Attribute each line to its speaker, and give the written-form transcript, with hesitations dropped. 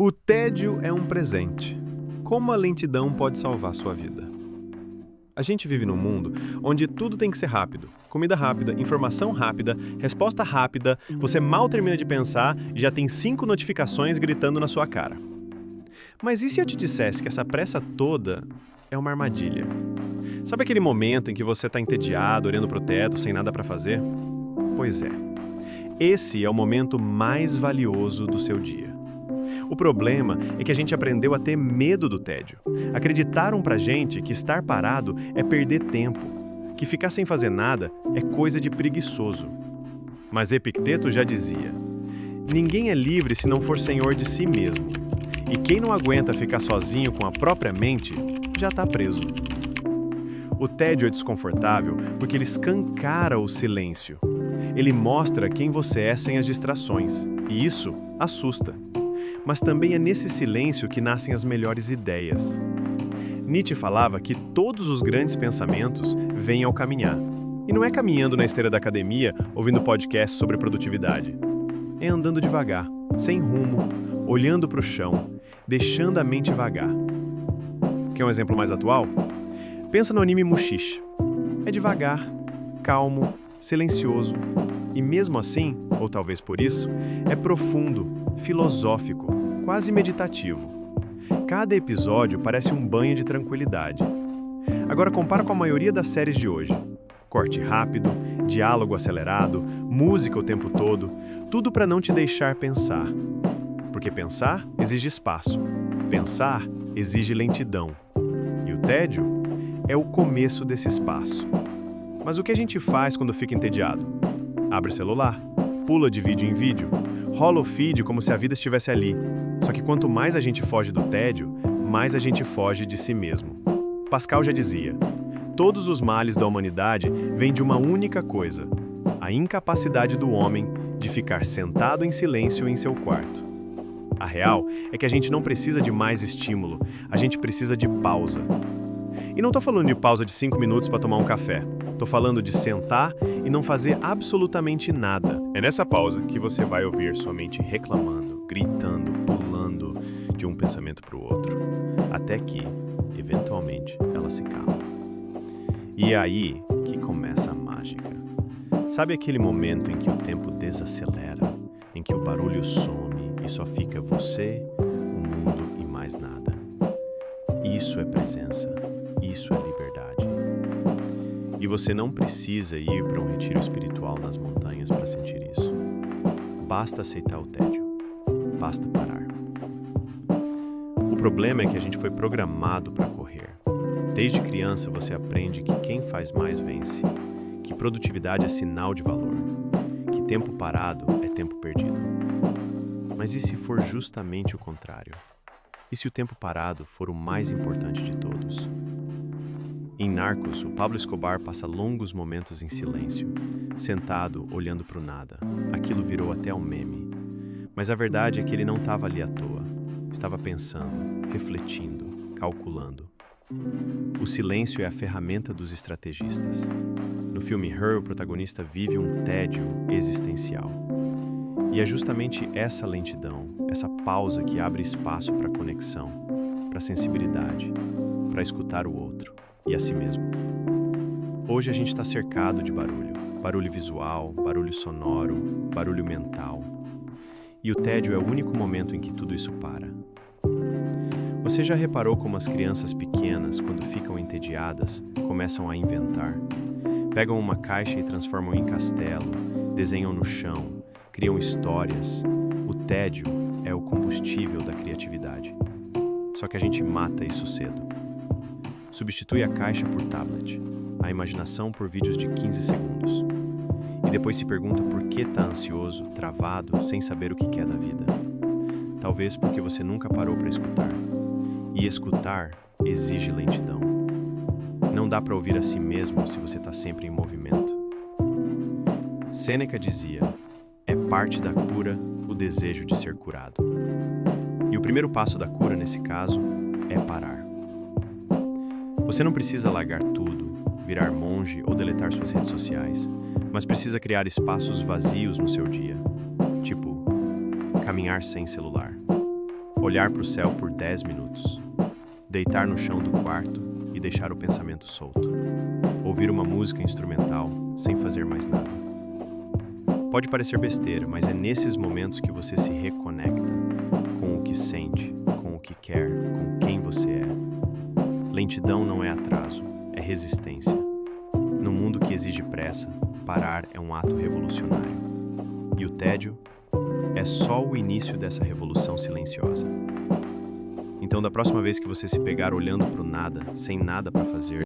Speaker 1: O tédio é um presente. Como a lentidão pode salvar sua vida? A gente vive num mundo onde tudo tem que ser rápido. Comida rápida, informação rápida, resposta rápida, você mal termina de pensar e já tem 5 notificações gritando na sua cara. Mas e se eu te dissesse que essa pressa toda é uma armadilha? Sabe aquele momento em que você está entediado, olhando pro teto, sem nada para fazer? Pois é. Esse é o momento mais valioso do seu dia. O problema é que a gente aprendeu a ter medo do tédio. Acreditaram pra gente que estar parado é perder tempo, que ficar sem fazer nada é coisa de preguiçoso. Mas Epicteto já dizia: ninguém é livre se não for senhor de si mesmo. E quem não aguenta ficar sozinho com a própria mente, já está preso. O tédio é desconfortável porque ele escancara o silêncio. Ele mostra quem você é sem as distrações, e isso assusta. Mas também é nesse silêncio que nascem as melhores ideias. Nietzsche falava que todos os grandes pensamentos vêm ao caminhar. E não é caminhando na esteira da academia, ouvindo podcast sobre produtividade. É andando devagar, sem rumo, olhando para o chão, deixando a mente vagar. Quer um exemplo mais atual? Pensa no anime Mushishi. É devagar, calmo, silencioso. E mesmo assim, ou talvez por isso, é profundo, filosófico, quase meditativo. Cada episódio parece um banho de tranquilidade. Agora compara com a maioria das séries de hoje. Corte rápido, diálogo acelerado, música o tempo todo, tudo para não te deixar pensar. Porque pensar exige espaço, pensar exige lentidão. E o tédio é o começo desse espaço. Mas o que a gente faz quando fica entediado? Abre o celular, pula de vídeo em vídeo, rola o feed como se a vida estivesse ali. Só que quanto mais a gente foge do tédio, mais a gente foge de si mesmo. Pascal já dizia: todos os males da humanidade vêm de uma única coisa: a incapacidade do homem de ficar sentado em silêncio em seu quarto. A real é que a gente não precisa de mais estímulo, a gente precisa de pausa. E não tô falando de pausa de 5 minutos para tomar um café. Tô falando de sentar e não fazer absolutamente nada. É nessa pausa que você vai ouvir sua mente reclamando, gritando, pulando de um pensamento para o outro, até que, eventualmente, ela se cala. E é aí que começa a mágica. Sabe aquele momento em que o tempo desacelera, em que o barulho some e só fica você, o mundo e mais nada? Isso é presença, isso é liberdade. E você não precisa ir para um retiro espiritual nas montanhas para sentir isso. Basta aceitar o tédio. Basta parar. O problema é que a gente foi programado para correr. Desde criança você aprende que quem faz mais vence, que produtividade é sinal de valor, que tempo parado é tempo perdido. Mas e se for justamente o contrário? E se o tempo parado for o mais importante de todos? Em Narcos, o Pablo Escobar passa longos momentos em silêncio, sentado, olhando para o nada. Aquilo virou até um meme. Mas a verdade é que ele não estava ali à toa. Estava pensando, refletindo, calculando. O silêncio é a ferramenta dos estrategistas. No filme Her, o protagonista vive um tédio existencial. E é justamente essa lentidão, essa pausa que abre espaço para conexão, para sensibilidade, para escutar o outro e a si mesmo. Hoje a gente está cercado de barulho. Barulho visual, barulho sonoro, barulho mental. E o tédio é o único momento em que tudo isso para. Você já reparou como as crianças pequenas, quando ficam entediadas, começam a inventar? Pegam uma caixa e transformam em castelo, desenham no chão, criam histórias. O tédio é o combustível da criatividade. Só que a gente mata isso cedo. Substitui a caixa por tablet, a imaginação por vídeos de 15 segundos. E depois se pergunta por que está ansioso, travado, sem saber o que quer da vida. Talvez porque você nunca parou para escutar. E escutar exige lentidão. Não dá para ouvir a si mesmo se você está sempre em movimento. Sêneca dizia: é parte da cura o desejo de ser curado. E o primeiro passo da cura, nesse caso, é parar. Você não precisa largar tudo, virar monge ou deletar suas redes sociais, mas precisa criar espaços vazios no seu dia, tipo caminhar sem celular, Olhar para o céu por 10 minutos. Deitar no chão do quarto e deixar o pensamento solto. Ouvir uma música instrumental sem fazer mais nada. Pode parecer besteira, mas é nesses momentos que você se reconecta com o que sente, com o que quer, com quem você é. Lentidão não é atraso, é resistência. No mundo que exige pressa, parar é um ato revolucionário. E o tédio é só o início dessa revolução silenciosa. Então, da próxima vez que você se pegar olhando para o nada, sem nada para fazer,